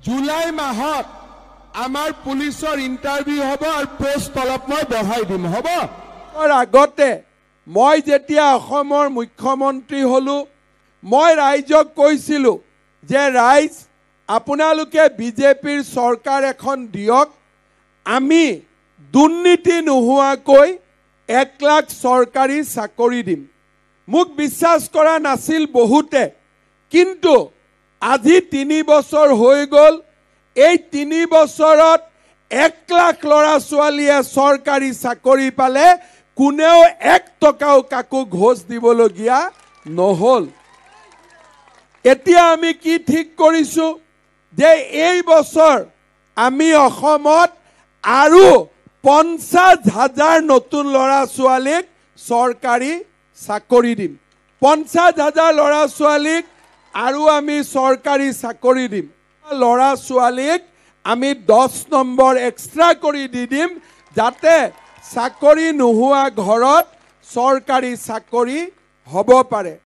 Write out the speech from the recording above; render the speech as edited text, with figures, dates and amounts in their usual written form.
July মাহত আমাৰ পুলিচৰ ইণ্টাৰভিউ হ'ব আৰু পোষ্ট অলপ মই বঢ়াই দিম হ'ব। আগতে মই যেতিয়া অসমৰ মুখ্যমন্ত্ৰী হলো মই ৰাইজক কৈছিলো যে ৰাইজ আপোনালোকে বিজেপিৰ চৰকাৰ এখন দিয়ক, আমি দুৰ্নীতি নোহোৱাকৈ 1 লাখ চৰকাৰী চাকৰি দিম। মোক বিশ্বাস কৰা নাছিল বহুতে, কিন্তু আজি 3 বছৰ হৈ গ'ল। এই 3 বছৰত 1 লাখ ল'ৰা ছোৱালীয়ে চৰকাৰী চাকৰি পালে, কোনেও 1 টকাও কাকো ঘোষ দিবলগীয়া নহ'ল। এতিয়া আমি কি ঠিক কৰিছো যে এই বছৰ আমি অসমত আৰু 50,000 নতুন ল'ৰা ছোৱালীক চৰকাৰী চাকৰি দিম। 50,000 ল'ৰা ছোৱালীক আৰু আমি চৰকাৰী চাকৰি দিম। ল'ৰা ছোৱালীক আমি 10 নম্বৰ এক্সট্ৰা কৰি দি দিম, যাতে চাকৰি নোহোৱা ঘৰত চৰকাৰী চাকৰি হ'ব পাৰে।